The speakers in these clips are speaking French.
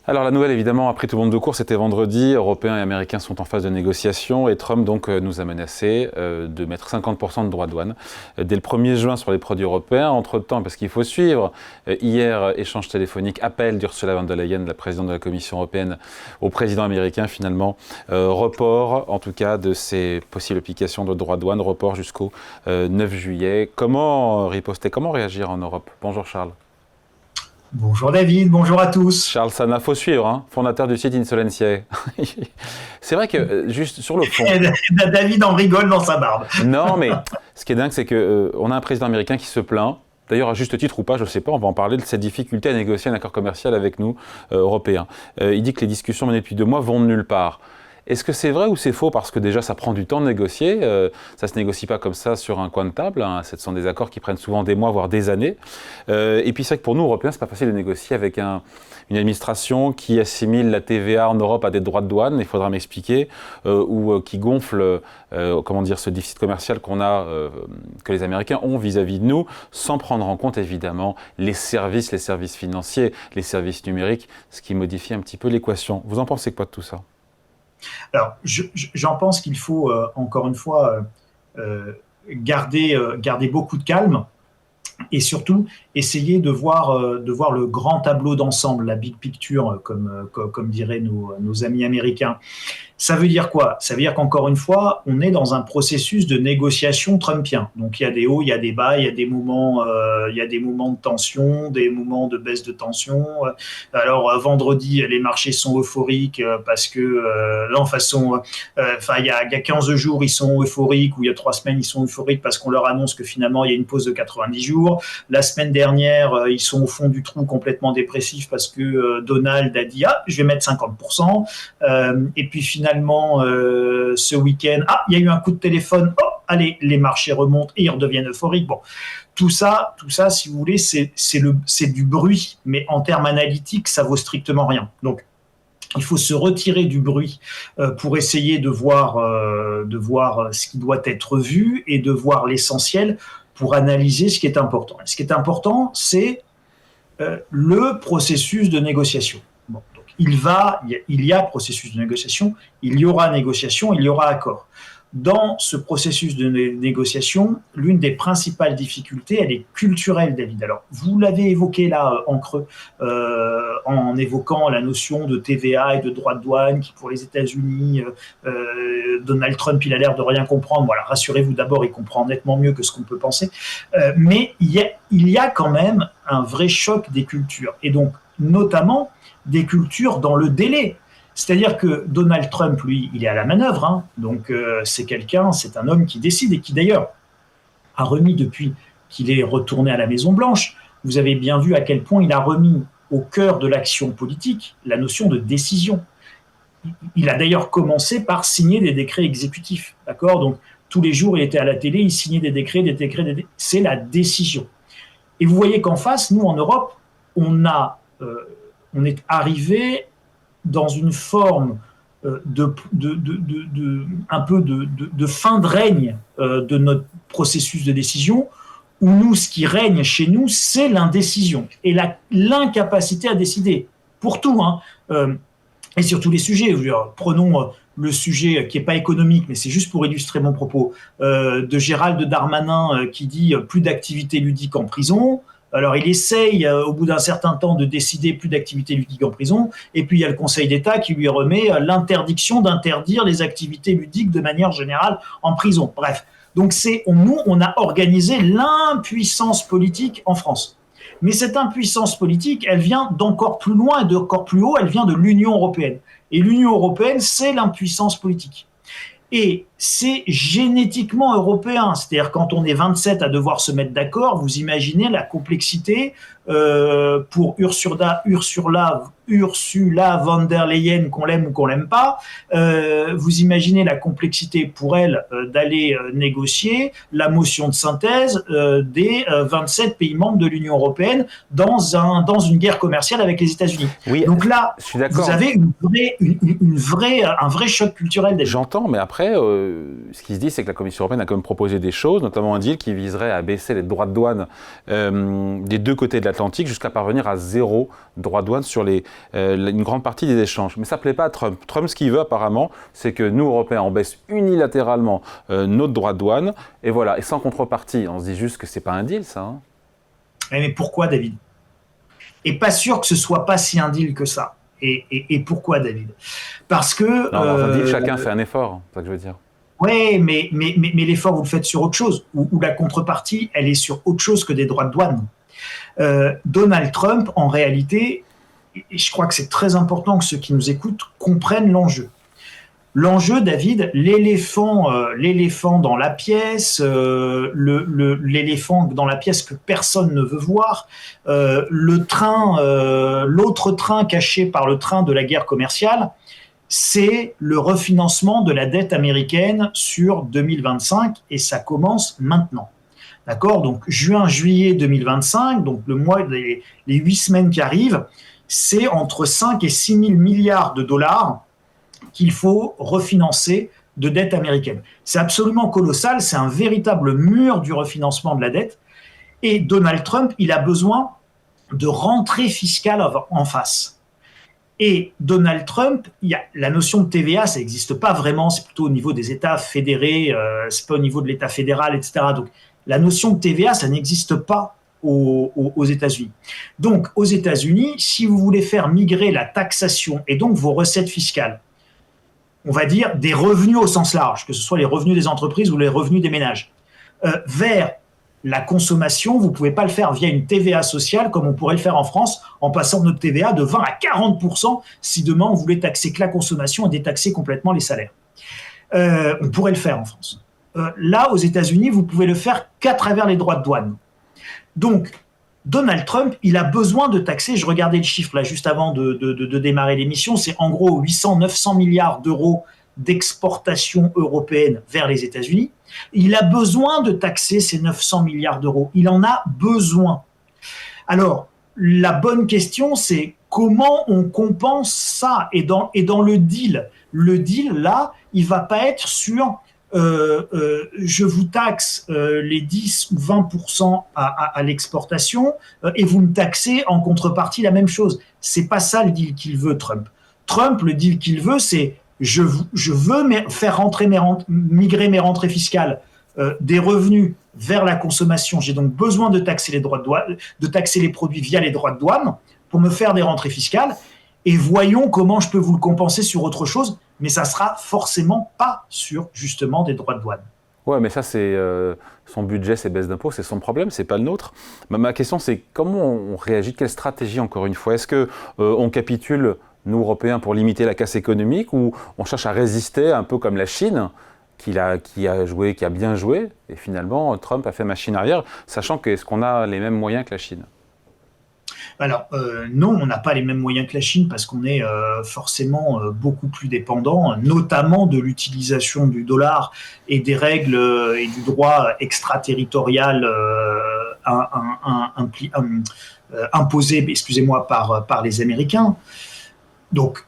Alors la nouvelle, évidemment, a pris tout le monde de court, c'était vendredi. Européens et Américains sont en phase de négociation et Trump donc nous a menacé de mettre 50% de droits de douane dès le 1er juin sur les produits européens. Entre-temps, parce qu'il faut suivre, hier, échange téléphonique, appel d'Ursula von der Leyen, la présidente de la Commission européenne, au président américain, finalement, report, en tout cas, de ces possibles applications de droits de douane, report jusqu'au 9 juillet. Comment riposter, comment réagir en Europe? Bonjour Charles. Bonjour David, bonjour à tous. Charles Sana, faut suivre, hein, fondateur du site Insolentiae. C'est vrai que, juste sur le fond... David en rigole dans sa barbe. Non, mais ce qui est dingue, c'est qu'on a un président américain qui se plaint, d'ailleurs à juste titre ou pas, je ne sais pas, on va en parler, de cette difficulté à négocier un accord commercial avec nous, Européens. Il dit que les discussions menées depuis 2 mois vont de nulle part. Est-ce que c'est vrai ou c'est faux? Parce que déjà, ça prend du temps de négocier. Ça ne se négocie pas comme ça sur un coin de table. Hein. Ce sont des accords qui prennent souvent des mois, voire des années. Et puis, c'est vrai que pour nous, Européens, ce n'est pas facile de négocier avec une administration qui assimile la TVA en Europe à des droits de douane, il faudra m'expliquer, ou qui gonfle ce déficit commercial que les Américains ont vis-à-vis de nous, sans prendre en compte, évidemment, les services financiers, les services numériques, ce qui modifie un petit peu l'équation. Vous en pensez quoi de tout ça? Alors, j'en pense qu'il faut, encore une fois, garder beaucoup de calme et surtout essayer de voir le grand tableau d'ensemble, la big picture, comme diraient nos amis américains. Ça veut dire quoi? Ça veut dire qu'encore une fois, on est dans un processus de négociation trumpien. Donc il y a des hauts, il y a des bas, il y a des moments de tension, des moments de baisse de tension. Alors vendredi, les marchés sont euphoriques parce que il y a 15 jours, ils sont euphoriques, ou il y a 3 semaines, ils sont euphoriques parce qu'on leur annonce que finalement, il y a une pause de 90 jours. La semaine dernière, ils sont au fond du trou complètement dépressifs parce que Donald a dit « Ah, je vais mettre 50%. » Et puis finalement, ce week-end, il y a eu un coup de téléphone, allez, les marchés remontent et ils redeviennent euphoriques. Bon, tout ça, si vous voulez, c'est du bruit, mais en termes analytiques, ça vaut strictement rien. Donc, il faut se retirer du bruit pour essayer de voir ce qui doit être vu et de voir l'essentiel pour analyser ce qui est important. Et ce qui est important, c'est le processus de négociation. Bon, donc il y a processus de négociation, il y aura négociation, il y aura accord. Dans ce processus de négociation, l'une des principales difficultés, elle est culturelle, David. Alors, vous l'avez évoqué là en creux, en évoquant la notion de TVA et de droits de douane qui, pour les États-Unis, Donald Trump, il a l'air de rien comprendre. Voilà, rassurez-vous, d'abord, il comprend nettement mieux que ce qu'on peut penser. Mais il y a quand même un vrai choc des cultures, et donc notamment des cultures dans le délai. C'est-à-dire que Donald Trump, lui, il est à la manœuvre, hein. Donc c'est un homme qui décide et qui d'ailleurs a remis, depuis qu'il est retourné à la Maison-Blanche, vous avez bien vu à quel point il a remis au cœur de l'action politique la notion de décision. Il a d'ailleurs commencé par signer des décrets exécutifs, d'accord? Donc tous les jours, il était à la télé, il signait des décrets, c'est la décision. Et vous voyez qu'en face, nous, en Europe, on est arrivé dans une forme un peu de fin de règne de notre processus de décision, où nous, ce qui règne chez nous, c'est l'indécision et l'incapacité à décider pour tout, hein, et sur tous les sujets. Prenons le sujet qui n'est pas économique, mais c'est juste pour illustrer mon propos, de Gérald Darmanin qui dit « plus d'activité ludique en prison ». Alors, il essaye, au bout d'un certain temps, de décider plus d'activités ludiques en prison. Et puis, il y a le Conseil d'État qui lui remet l'interdiction d'interdire les activités ludiques de manière générale en prison. Bref, donc nous, on a organisé l'impuissance politique en France. Mais cette impuissance politique, elle vient d'encore plus loin et d'encore plus haut, elle vient de l'Union européenne. Et l'Union européenne, c'est l'impuissance politique. Et c'est génétiquement européen, c'est-à-dire quand on est 27 à devoir se mettre d'accord, vous imaginez la complexité pour Ursula von der Leyen, qu'on l'aime ou qu'on l'aime pas, vous imaginez la complexité pour elle d'aller négocier la motion de synthèse des 27 pays membres de l'Union européenne dans une guerre commerciale avec les États-Unis. Oui, donc là, je suis d'accord. Vous avez un vrai choc culturel. J'entends, mais après, ce qui se dit, c'est que la Commission européenne a quand même proposé des choses, notamment un deal qui viserait à baisser les droits de douane des deux côtés de l'Atlantique jusqu'à parvenir à 0 droit de douane sur une grande partie des échanges. Mais ça ne plaît pas à Trump. Trump, ce qu'il veut apparemment, c'est que nous, Européens, on baisse unilatéralement notre droit de douane, et voilà, et sans contrepartie. On se dit juste que c'est pas un deal, ça. Hein. Mais pourquoi, David ? Et pas sûr que ce soit pas si un deal que ça. Et pourquoi, David ? Parce que... Non, on dit que chacun fait un effort, c'est ça que je veux dire. Oui, mais l'effort, vous le faites sur autre chose, ou la contrepartie, elle est sur autre chose que des droits de douane. Donald Trump, en réalité, et je crois que c'est très important que ceux qui nous écoutent comprennent l'enjeu. L'enjeu, David, l'éléphant dans la pièce, l'éléphant dans la pièce que personne ne veut voir, l'autre train caché par le train de la guerre commerciale, c'est le refinancement de la dette américaine sur 2025, et ça commence maintenant. D'accord ? Donc juin-juillet 2025, donc le mois, les 8 semaines qui arrivent, c'est entre 5 et 6 000 milliards de dollars qu'il faut refinancer de dette américaine. C'est absolument colossal, c'est un véritable mur du refinancement de la dette. Et Donald Trump, il a besoin de rentrée fiscale en face. Et Donald Trump, la notion de TVA, ça n'existe pas vraiment, c'est plutôt au niveau des États fédérés, c'est pas au niveau de l'État fédéral, etc. Donc la notion de TVA, ça n'existe pas aux États-Unis. Donc aux États-Unis, si vous voulez faire migrer la taxation et donc vos recettes fiscales, on va dire des revenus au sens large, que ce soit les revenus des entreprises ou les revenus des ménages, vers la consommation, vous ne pouvez pas le faire via une TVA sociale comme on pourrait le faire en France en passant notre TVA de 20 à 40% si demain on voulait taxer que la consommation et détaxer complètement les salaires. On pourrait le faire en France. Là, aux États-Unis, vous pouvez le faire qu'à travers les droits de douane. Donc, Donald Trump, il a besoin de taxer, je regardais le chiffre là juste avant de démarrer l'émission, c'est en gros 800-900 milliards d'euros d'exportation européenne vers les États-Unis. Il a besoin de taxer ces 900 milliards d'euros. Il en a besoin. Alors, la bonne question, c'est comment on compense ça ? Et dans le deal, là, il ne va pas être sur je vous taxe les 10 ou 20% à l'exportation et vous me taxez en contrepartie la même chose. C'est pas ça le deal qu'il veut, Trump. Trump, le deal qu'il veut, c'est je veux faire migrer mes rentrées fiscales des revenus vers la consommation. J'ai donc besoin de taxer les droits de douane, de taxer les produits via les droits de douane pour me faire des rentrées fiscales. Et voyons comment je peux vous le compenser sur autre chose, mais ça sera forcément pas sur justement des droits de douane. Ouais, mais ça c'est son budget, ses baisses d'impôts, c'est son problème, c'est pas le nôtre. Ma question c'est comment on réagit, quelle stratégie encore une fois ? Est-ce que on capitule, nous Européens, pour limiter la casse économique, ou on cherche à résister un peu comme la Chine qui a bien joué, et finalement Trump a fait machine arrière, sachant qu'est-ce qu'on a les mêmes moyens que la Chine ? Alors non, on n'a pas les mêmes moyens que la Chine parce qu'on est forcément beaucoup plus dépendant, notamment de l'utilisation du dollar et des règles et du droit extraterritorial imposé, par les Américains. Donc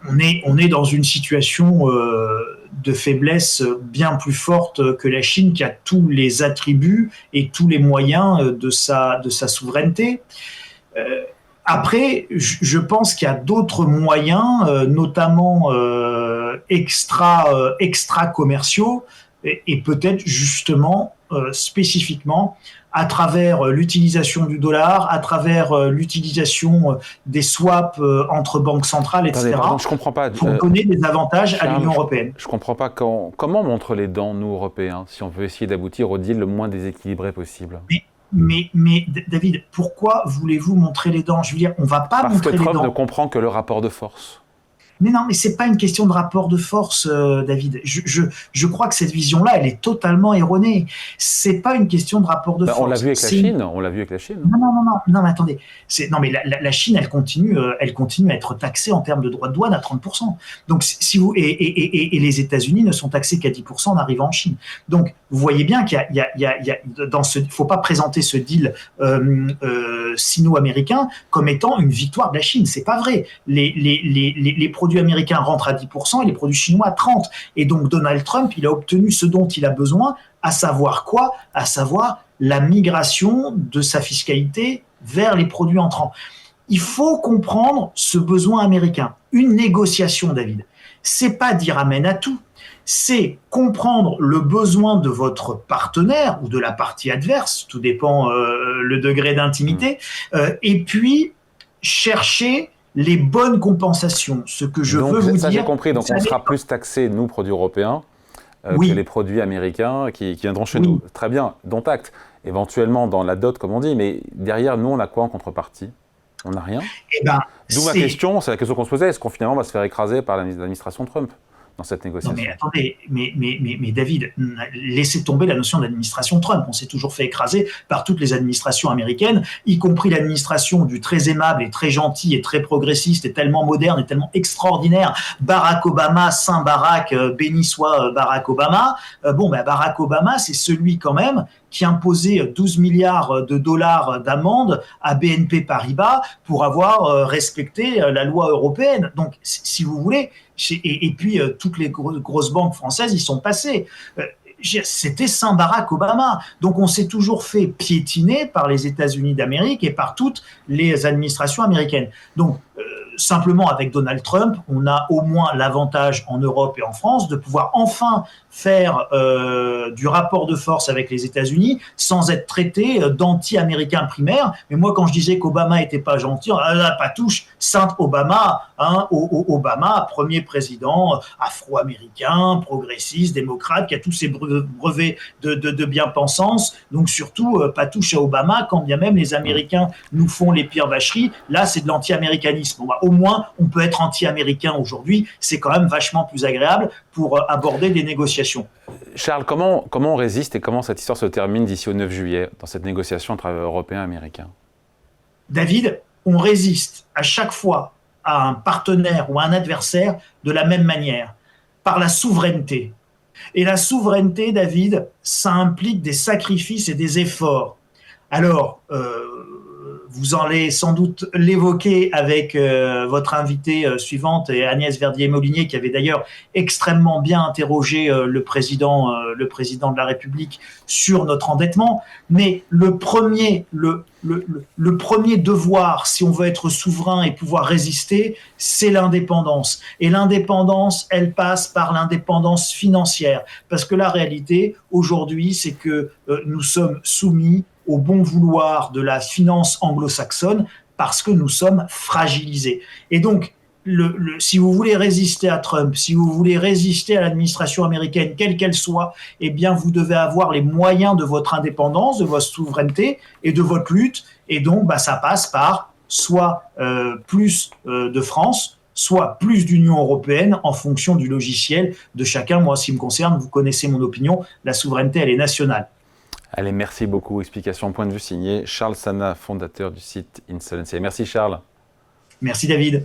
on est dans une situation de faiblesse bien plus forte que la Chine, qui a tous les attributs et tous les moyens de sa souveraineté. Après, je pense qu'il y a d'autres moyens, notamment extra-commerciaux, et peut-être justement, spécifiquement, à travers l'utilisation du dollar, à travers l'utilisation des swaps entre banques centrales, etc., pardon, je comprends pas. Pour donner des avantages à l'Union européenne. Je ne comprends pas comment on montre les dents, nous, Européens, si on veut essayer d'aboutir au deal le moins déséquilibré possible. Mais David, pourquoi voulez-vous montrer les dents ? Je veux dire, on ne va pas montrer les dents. Parce que Trump ne comprend que le rapport de force. Mais non, mais c'est pas une question de rapport de force, David. Je crois que cette vision-là, elle est totalement erronée. C'est pas une question de rapport de force. On l'a vu avec la Chine. On l'a vu avec la Chine. Non, mais attendez. La Chine, elle continue à être taxée en termes de droits de douane à 30%. Donc, et les États-Unis ne sont taxés qu'à 10% en arrivant en Chine. Donc, vous voyez bien qu'il y a faut pas présenter ce deal sino-américain comme étant une victoire de la Chine. C'est pas vrai. Les produits produits américains rentrent à 10% et les produits chinois à 30%. Et donc Donald Trump, il a obtenu ce dont il a besoin, à savoir quoi? À savoir la migration de sa fiscalité vers les produits entrants. Il faut comprendre ce besoin américain. Une négociation, David, c'est pas dire amen à tout. C'est comprendre le besoin de votre partenaire ou de la partie adverse, tout dépend le degré d'intimité, et puis chercher les bonnes compensations. Ce que je veux vous dire... Ça, j'ai compris. Donc, on sera plus taxé, nous, produits européens, que les produits américains qui viendront chez nous. Très bien, dont acte. Éventuellement, dans la dot, comme on dit, mais derrière, nous, on a quoi en contrepartie? On n'a rien. D'où ma question, c'est la question qu'on se posait, est-ce qu'on finalement va se faire écraser par l'administration Trump dans cette négociation? Non mais attendez, mais David, laissez tomber la notion d'administration Trump. On s'est toujours fait écraser par toutes les administrations américaines, y compris l'administration du très aimable et très gentil et très progressiste et tellement moderne et tellement extraordinaire Barack Obama, Saint Barack, béni soit Barack Obama. Barack Obama, c'est celui quand même qui imposait 12 milliards de dollars d'amende à BNP Paribas pour avoir respecté la loi européenne. Donc, si vous voulez, et puis toutes les grosses banques françaises y sont passées. C'était Saint Barack Obama. Donc on s'est toujours fait piétiner par les États-Unis d'Amérique et par toutes les administrations américaines. Donc simplement avec Donald Trump, on a au moins l'avantage en Europe et en France de pouvoir enfin faire du rapport de force avec les États-Unis sans être traité d'anti-américain primaire. Mais moi, quand je disais qu'Obama n'était pas gentil, pas touche, Saint Obama, Obama, premier président afro-américain, progressiste, démocrate, qui a tous ses brevets de bien-pensance. Donc surtout, pas touche à Obama, quand bien même les Américains nous font les pires vacheries. Là, c'est de l'anti-américanisme. Au moins, on peut être anti-américain aujourd'hui. C'est quand même vachement plus agréable pour aborder des négociations. Charles, comment on résiste et comment cette histoire se termine d'ici au 9 juillet dans cette négociation entre Européens et Américains? David, on résiste à chaque fois à un partenaire ou à un adversaire de la même manière, par la souveraineté. Et la souveraineté, David, ça implique des sacrifices et des efforts. Alors, vous allez sans doute l'évoquer avec votre invitée suivante, Agnès Verdier-Molinier, qui avait d'ailleurs extrêmement bien interrogé le président de la République sur notre endettement. Mais le premier devoir, si on veut être souverain et pouvoir résister, c'est l'indépendance. Et l'indépendance, elle passe par l'indépendance financière. Parce que la réalité, aujourd'hui, c'est que nous sommes soumis au bon vouloir de la finance anglo-saxonne parce que nous sommes fragilisés. Et donc, si vous voulez résister à Trump, si vous voulez résister à l'administration américaine, quelle qu'elle soit, eh bien, vous devez avoir les moyens de votre indépendance, de votre souveraineté et de votre lutte. Et donc, ça passe par soit plus de France, soit plus d'Union européenne en fonction du logiciel de chacun. Moi, en ce qui me concerne, vous connaissez mon opinion, la souveraineté, elle est nationale. Allez, merci beaucoup. Explication, point de vue signé Charles Sana, fondateur du site Insolvency. Merci Charles. Merci David.